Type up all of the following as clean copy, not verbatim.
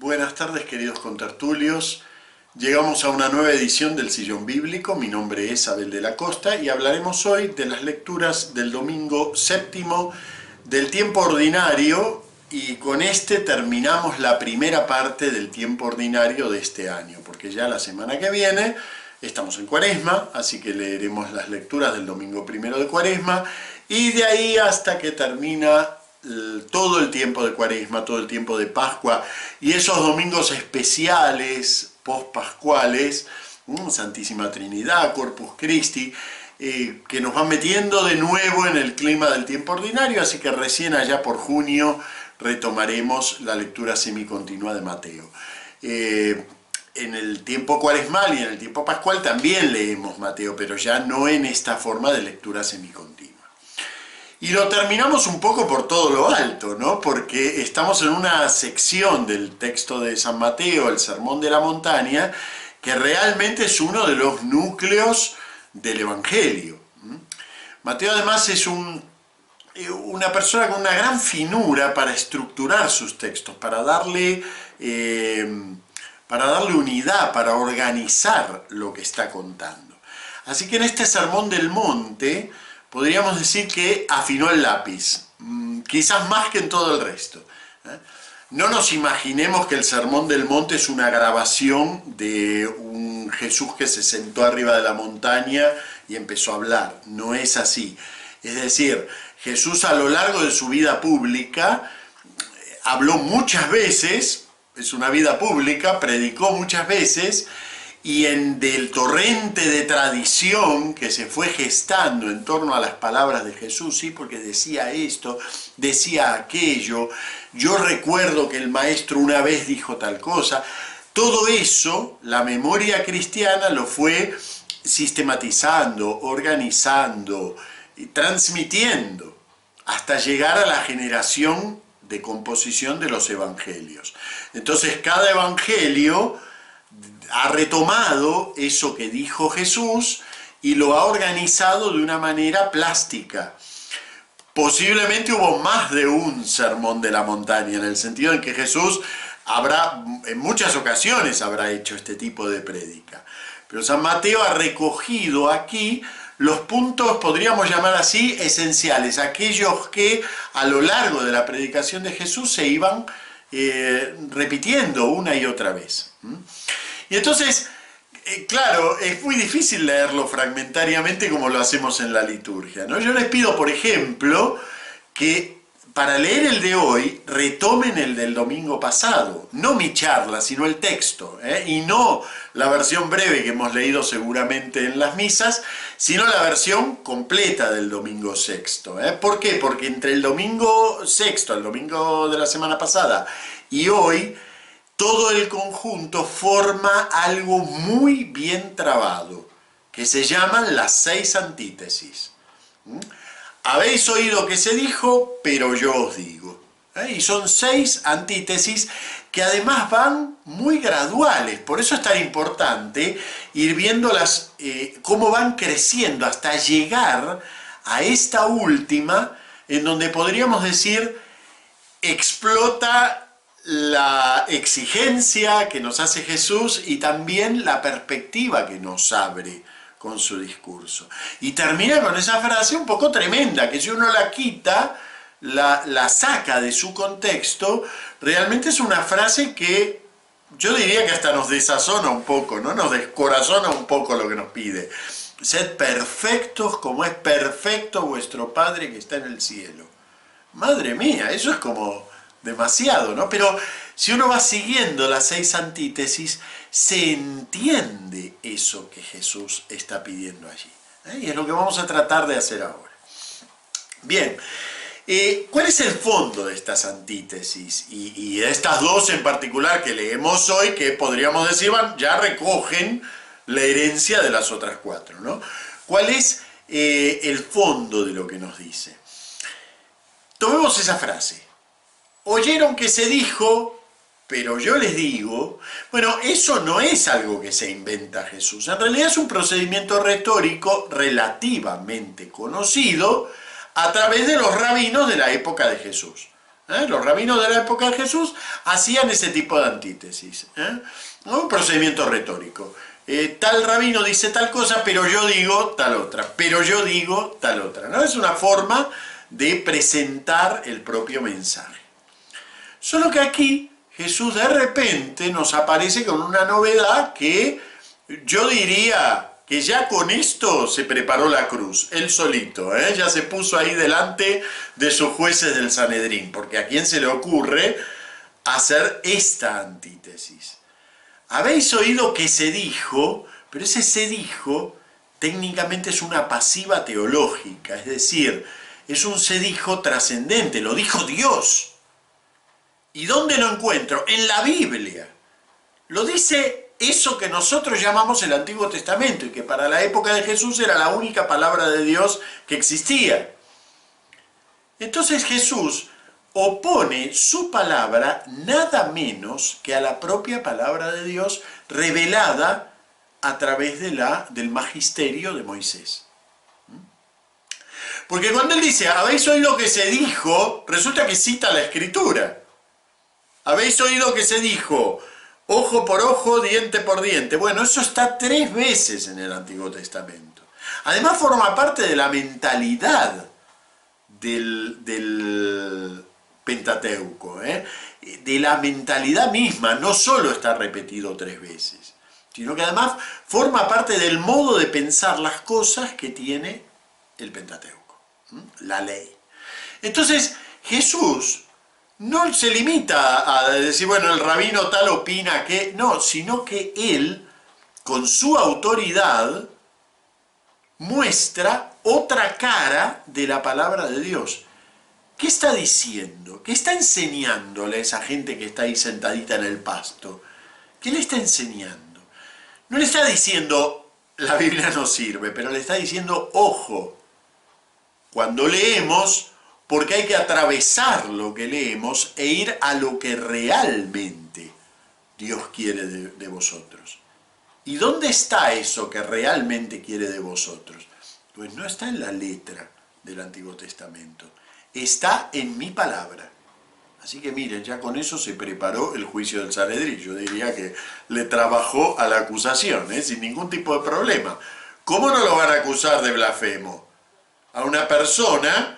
Buenas tardes, queridos contertulios. Llegamos a una nueva edición del Sillón Bíblico. Mi nombre es Abel de la Costa y hablaremos hoy de las lecturas del domingo séptimo del tiempo ordinario, y con este terminamos la primera parte del tiempo ordinario de este año, porque ya la semana que viene estamos en Cuaresma, así que leeremos las lecturas del domingo primero de Cuaresma y de ahí hasta que termina todo el tiempo de Cuaresma, todo el tiempo de Pascua y esos domingos especiales post-pascuales, Santísima Trinidad, Corpus Christi, que nos van metiendo de nuevo en el clima del tiempo ordinario, así que recién allá por junio retomaremos la lectura semicontinua de Mateo. En el tiempo cuaresmal y en el tiempo pascual también leemos Mateo, pero ya no en esta forma de lectura semicontinua. Y lo terminamos un poco por todo lo alto, ¿no? Porque estamos en una sección del texto de San Mateo, el Sermón de la Montaña, que realmente es uno de los núcleos del Evangelio. Mateo además es una persona con una gran finura para estructurar sus textos, para darle unidad, para organizar lo que está contando. Así que en este Sermón del Monte podríamos decir que afinó el lápiz, quizás más que en todo el resto. No nos imaginemos que el Sermón del Monte es una grabación de un Jesús que se sentó arriba de la montaña y empezó a hablar. No es así. Es decir, Jesús a lo largo de su vida pública habló muchas veces, es una vida pública, predicó muchas veces, y del torrente de tradición que se fue gestando en torno a las palabras de Jesús, sí, porque decía esto, decía aquello, yo recuerdo que el maestro una vez dijo tal cosa, todo eso, la memoria cristiana lo fue sistematizando, organizando, transmitiendo, hasta llegar a la generación de composición de los evangelios. Entonces cada evangelio ha retomado eso que dijo Jesús y lo ha organizado de una manera plástica. Posiblemente hubo más de un sermón de la montaña, en el sentido en que Jesús en muchas ocasiones habrá hecho este tipo de prédica. Pero San Mateo ha recogido aquí los puntos, podríamos llamar así, esenciales, aquellos que a lo largo de la predicación de Jesús se iban repitiendo una y otra vez. Y entonces, claro, es muy difícil leerlo fragmentariamente como lo hacemos en la liturgia, ¿no? Yo les pido, por ejemplo, que para leer el de hoy retomen el del domingo pasado, no mi charla, sino el texto, y no la versión breve que hemos leído seguramente en las misas, sino la versión completa del domingo sexto. ¿Por qué? Porque entre el domingo sexto, el domingo de la semana pasada, y hoy, todo el conjunto forma algo muy bien trabado, que se llaman las 6 antítesis. Habéis oído que se dijo, pero yo os digo. Y son 6 antítesis que además van muy graduales, por eso es tan importante ir viéndolas, cómo van creciendo hasta llegar a esta última, en donde podríamos decir, explota la exigencia que nos hace Jesús y también la perspectiva que nos abre con su discurso. Y termina con esa frase un poco tremenda, que si uno la quita, la saca de su contexto, realmente es una frase que yo diría que hasta nos desazona un poco, ¿no? Nos descorazona un poco lo que nos pide. Sed perfectos como es perfecto vuestro Padre que está en el cielo. Madre mía, eso es como demasiado, ¿no? Pero si uno va siguiendo las 6 antítesis, se entiende eso que Jesús está pidiendo allí. Y es lo que vamos a tratar de hacer ahora. Bien, ¿cuál es el fondo de estas antítesis? Y de estas dos en particular que leemos hoy, que podríamos decir ya recogen la herencia de las otras 4, ¿no? ¿Cuál es el fondo de lo que nos dice? Tomemos esa frase. Oyeron que se dijo, pero yo les digo. Bueno, eso no es algo que se inventa Jesús. En realidad es un procedimiento retórico relativamente conocido a través de los rabinos de la época de Jesús. Los rabinos de la época de Jesús hacían ese tipo de antítesis, ¿no? Un procedimiento retórico. Tal rabino dice tal cosa, pero yo digo tal otra, pero yo digo tal otra, ¿no? Es una forma de presentar el propio mensaje. Solo que aquí Jesús de repente nos aparece con una novedad que yo diría que ya con esto se preparó la cruz, él solito, ya se puso ahí delante de sus jueces del Sanedrín, porque a quién se le ocurre hacer esta antítesis. Habéis oído que se dijo, pero ese se dijo técnicamente es una pasiva teológica, es decir, es un se dijo trascendente, lo dijo Dios. ¿Y dónde lo encuentro? En la Biblia. Lo dice eso que nosotros llamamos el Antiguo Testamento y que para la época de Jesús era la única palabra de Dios que existía. Entonces Jesús opone su palabra nada menos que a la propia palabra de Dios revelada a través del magisterio de Moisés. Porque cuando él dice, habéis oído que se dijo, resulta que cita la Escritura. Habéis oído que se dijo, ojo por ojo, diente por diente. Bueno, eso está 3 veces en el Antiguo Testamento. Además forma parte de la mentalidad del Pentateuco, de la mentalidad misma. No solo está repetido 3 veces, sino que además forma parte del modo de pensar las cosas que tiene el Pentateuco, la ley. Entonces, Jesús no se limita a decir, bueno, el rabino tal opina que... No, sino que él, con su autoridad, muestra otra cara de la palabra de Dios. ¿Qué está diciendo? ¿Qué está enseñándole a esa gente que está ahí sentadita en el pasto? ¿Qué le está enseñando? No le está diciendo, la Biblia no sirve, pero le está diciendo, ojo, cuando leemos, porque hay que atravesar lo que leemos e ir a lo que realmente Dios quiere de vosotros. ¿Y dónde está eso que realmente quiere de vosotros? Pues no está en la letra del Antiguo Testamento, está en mi palabra. Así que miren, ya con eso se preparó el juicio del Sanedrín. Yo diría que le trabajó a la acusación, sin ningún tipo de problema. ¿Cómo no lo van a acusar de blasfemo? A una persona...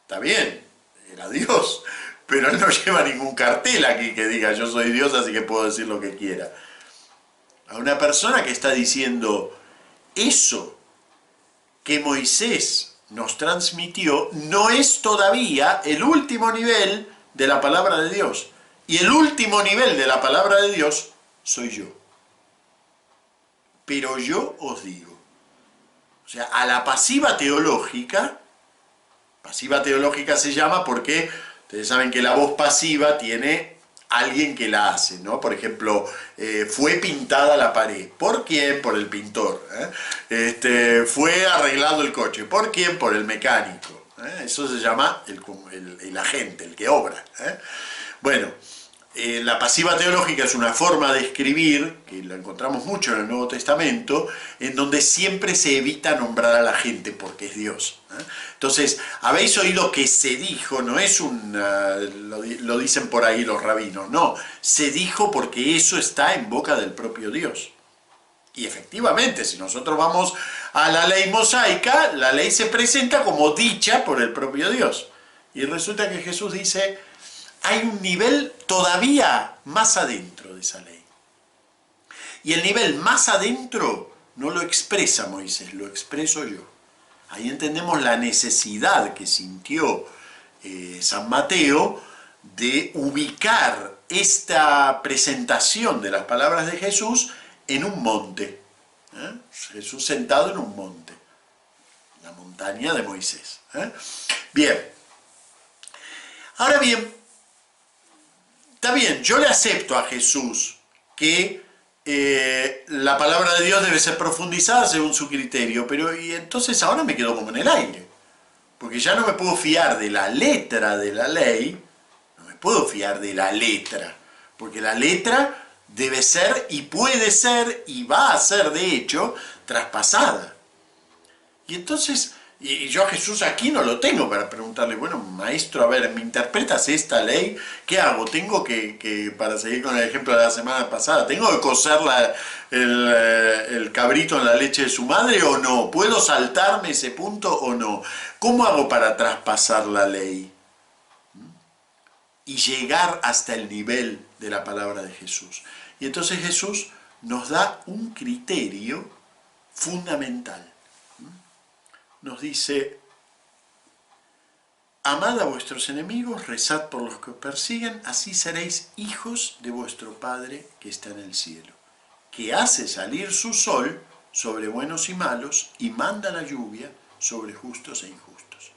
Está bien, era Dios, pero él no lleva ningún cartel aquí que diga yo soy Dios, así que puedo decir lo que quiera. A una persona que está diciendo eso que Moisés nos transmitió no es todavía el último nivel de la palabra de Dios. Y el último nivel de la palabra de Dios soy yo. Pero yo os digo, o sea, a la pasiva teológica se llama porque ustedes saben que la voz pasiva tiene alguien que la hace, ¿no? Por ejemplo, fue pintada la pared. ¿Por quién? Por el pintor. Fue arreglado el coche. ¿Por quién? Por el mecánico. Eso se llama el agente, el que obra. Bueno, la pasiva teológica es una forma de escribir, que la encontramos mucho en el Nuevo Testamento, en donde siempre se evita nombrar a la gente porque es Dios. Entonces, habéis oído que se dijo, no es lo dicen por ahí los rabinos, no, se dijo porque eso está en boca del propio Dios. Y efectivamente, si nosotros vamos a la ley mosaica, la ley se presenta como dicha por el propio Dios. Y resulta que Jesús dice, hay un nivel todavía más adentro de esa ley. Y el nivel más adentro no lo expresa Moisés, lo expreso yo. Ahí entendemos la necesidad que sintió San Mateo de ubicar esta presentación de las palabras de Jesús en un monte. Jesús sentado en un monte, la montaña de Moisés. Bien. Ahora bien, está bien, yo le acepto a Jesús que la palabra de Dios debe ser profundizada según su criterio, pero y entonces ahora me quedo como en el aire, porque ya no me puedo fiar de la letra de la ley, no me puedo fiar de la letra, porque la letra debe ser y puede ser y va a ser de hecho traspasada. Y entonces Y yo a Jesús aquí no lo tengo para preguntarle, bueno, maestro, a ver, ¿me interpretas esta ley? ¿Qué hago? ¿Tengo para seguir con el ejemplo de la semana pasada, tengo que cocer el cabrito en la leche de su madre o no? ¿Puedo saltarme ese punto o no? ¿Cómo hago para traspasar la ley y llegar hasta el nivel de la palabra de Jesús? Y entonces Jesús nos da un criterio fundamental. Nos dice: amad a vuestros enemigos, rezad por los que os persiguen, así seréis hijos de vuestro Padre que está en el cielo, que hace salir su sol sobre buenos y malos y manda la lluvia sobre justos e injustos.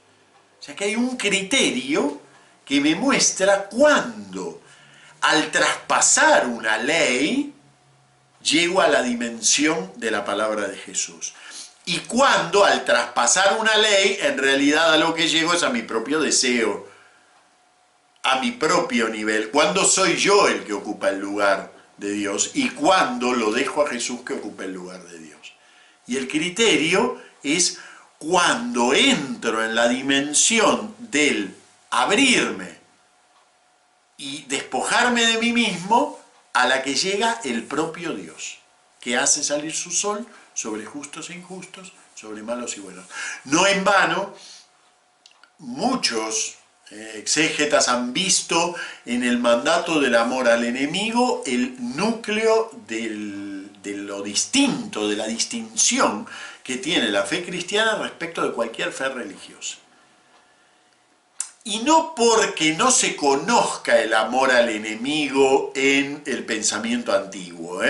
O sea que hay un criterio que me muestra cuándo, al traspasar una ley, llego a la dimensión de la palabra de Jesús. Y cuando al traspasar una ley, en realidad a lo que llego es a mi propio deseo, a mi propio nivel. Cuando soy yo el que ocupa el lugar de Dios y cuando lo dejo a Jesús que ocupe el lugar de Dios. Y el criterio es cuando entro en la dimensión del abrirme y despojarme de mí mismo, a la que llega el propio Dios, que hace salir su sol sobre justos e injustos, sobre malos y buenos. No en vano, muchos exégetas han visto en el mandato del amor al enemigo el núcleo de lo distinto, de la distinción que tiene la fe cristiana respecto de cualquier fe religiosa. Y no porque no se conozca el amor al enemigo en el pensamiento antiguo.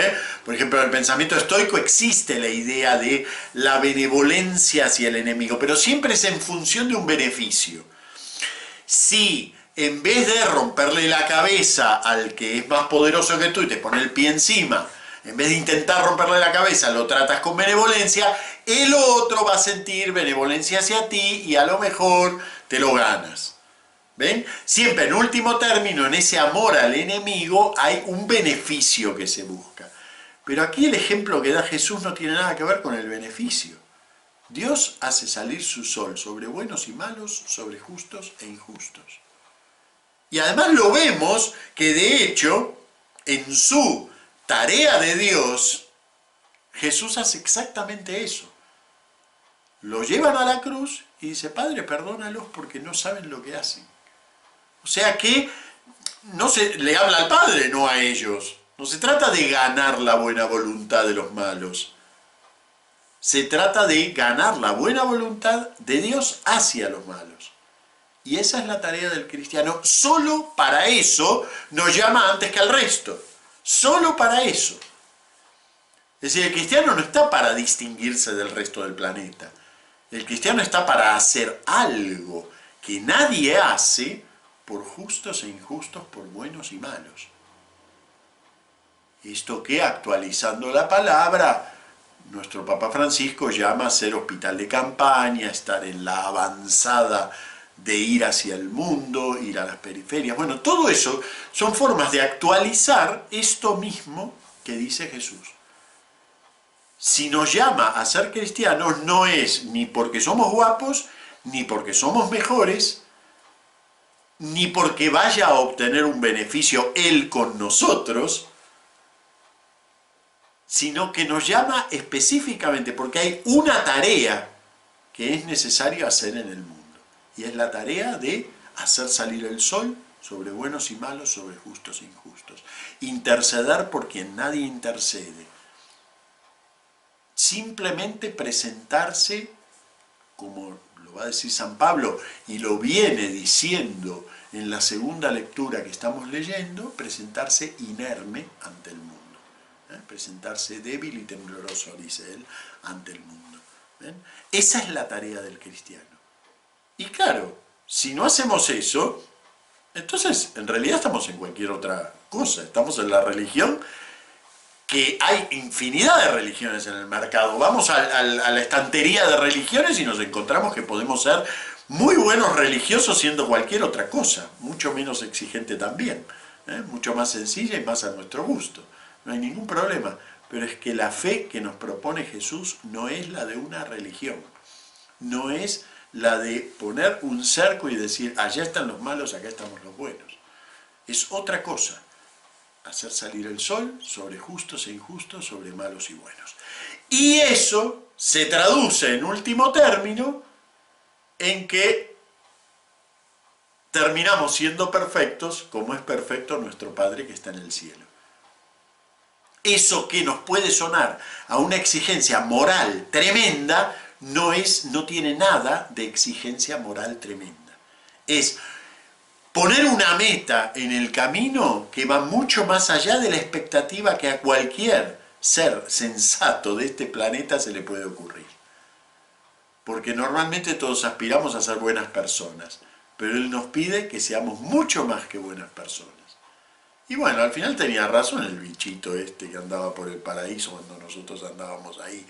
Por ejemplo, en el pensamiento estoico existe la idea de la benevolencia hacia el enemigo, pero siempre es en función de un beneficio. Si en vez de romperle la cabeza al que es más poderoso que tú y te pone el pie encima, en vez de intentar romperle la cabeza, lo tratas con benevolencia, el otro va a sentir benevolencia hacia ti y a lo mejor te lo ganas. ¿Ven? Siempre en último término, en ese amor al enemigo hay un beneficio que se busca. Pero aquí el ejemplo que da Jesús no tiene nada que ver con el beneficio. Dios hace salir su sol sobre buenos y malos, sobre justos e injustos. Y además lo vemos que de hecho, en su tarea de Dios, Jesús hace exactamente eso. Lo llevan a la cruz y dice: Padre, perdónalos porque no saben lo que hacen. O sea que no se le habla al Padre, no a ellos. No se trata de ganar la buena voluntad de los malos. Se trata de ganar la buena voluntad de Dios hacia los malos. Y esa es la tarea del cristiano. Solo para eso nos llama antes que al resto. Solo para eso. Es decir, el cristiano no está para distinguirse del resto del planeta. El cristiano está para hacer algo que nadie hace, por justos e injustos, por buenos y malos. Esto que, actualizando la palabra, nuestro Papa Francisco llama ser hospital de campaña, estar en la avanzada de ir hacia el mundo, ir a las periferias. Bueno, todo eso son formas de actualizar esto mismo que dice Jesús. Si nos llama a ser cristianos, no es ni porque somos guapos, ni porque somos mejores, ni porque vaya a obtener un beneficio Él con nosotros, sino que nos llama específicamente porque hay una tarea que es necesario hacer en el mundo. Y es la tarea de hacer salir el sol sobre buenos y malos, sobre justos e injustos. Interceder por quien nadie intercede. Simplemente presentarse, como lo va a decir San Pablo, y lo viene diciendo en la segunda lectura que estamos leyendo, presentarse inerme ante el mundo. Presentarse débil y tembloroso, dice él, ante el mundo. ¿Ven? Esa es la tarea del cristiano. Y claro, si no hacemos eso, entonces en realidad estamos en cualquier otra cosa. Estamos en la religión, que hay infinidad de religiones en el mercado. Vamos a la estantería de religiones y nos encontramos que podemos ser muy buenos religiosos siendo cualquier otra cosa, mucho menos exigente también, mucho más sencilla y más a nuestro gusto. No hay ningún problema, pero es que la fe que nos propone Jesús no es la de una religión. no es la de poner un cerco y decir, allá están los malos, acá estamos los buenos. Es otra cosa, hacer salir el sol sobre justos e injustos, sobre malos y buenos. Y eso se traduce en último término en que terminamos siendo perfectos como es perfecto nuestro Padre que está en el cielo. Eso que nos puede sonar a una exigencia moral tremenda, no tiene nada de exigencia moral tremenda. Es poner una meta en el camino que va mucho más allá de la expectativa que a cualquier ser sensato de este planeta se le puede ocurrir. Porque normalmente todos aspiramos a ser buenas personas, pero Él nos pide que seamos mucho más que buenas personas. Y bueno, al final tenía razón el bichito este que andaba por el paraíso cuando nosotros andábamos ahí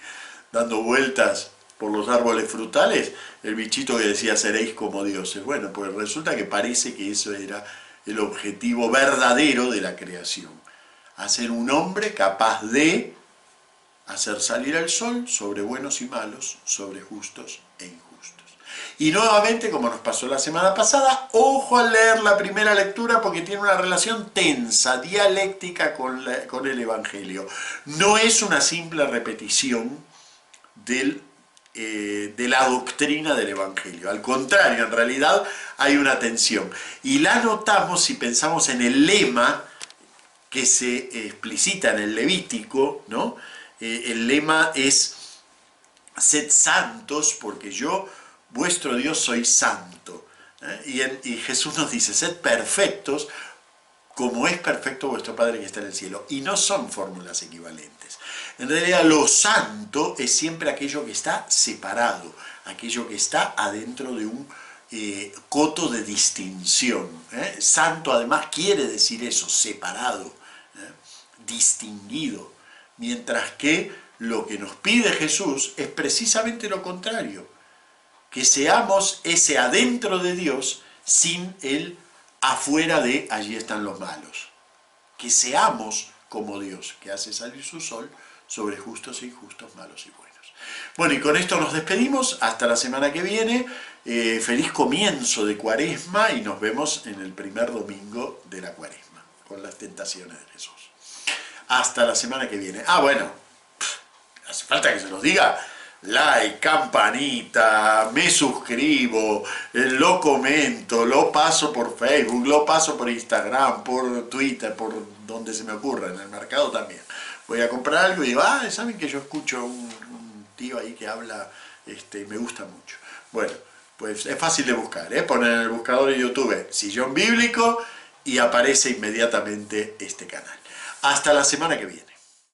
dando vueltas por los árboles frutales, el bichito que decía seréis como dioses. Bueno, pues resulta que parece que eso era el objetivo verdadero de la creación. Hacer un hombre capaz de hacer salir el sol sobre buenos y malos, sobre justos e injustos. Y nuevamente, como nos pasó la semana pasada, ojo al leer la primera lectura porque tiene una relación tensa, dialéctica con el Evangelio. No es una simple repetición de la doctrina del Evangelio. Al contrario, en realidad hay una tensión. Y la notamos si pensamos en el lema que se explicita en el Levítico, ¿no? El lema es, sed santos porque yo, vuestro Dios, soy santo. Y Jesús nos dice, sed perfectos como es perfecto vuestro Padre que está en el cielo. Y no son fórmulas equivalentes. En realidad lo santo es siempre aquello que está separado, aquello que está adentro de un coto de distinción. Santo además quiere decir eso, separado, distinguido. Mientras que lo que nos pide Jesús es precisamente lo contrario, que seamos ese adentro de Dios sin el afuera de allí están los malos. Que seamos como Dios, que hace salir su sol sobre justos e injustos, malos y buenos. Bueno, y con esto nos despedimos, hasta la semana que viene, feliz comienzo de Cuaresma y nos vemos en el primer domingo de la Cuaresma, con las tentaciones de Jesús. Hasta la semana que viene. Ah, bueno, hace falta que se los diga. Like, campanita, me suscribo, lo comento, lo paso por Facebook, lo paso por Instagram, por Twitter, por donde se me ocurra, en el mercado también. Voy a comprar algo y digo, ¿saben que yo escucho un tío ahí que habla, me gusta mucho? Bueno, pues es fácil de buscar, poner en el buscador de YouTube Sillón Bíblico y aparece inmediatamente este canal. Hasta la semana que viene.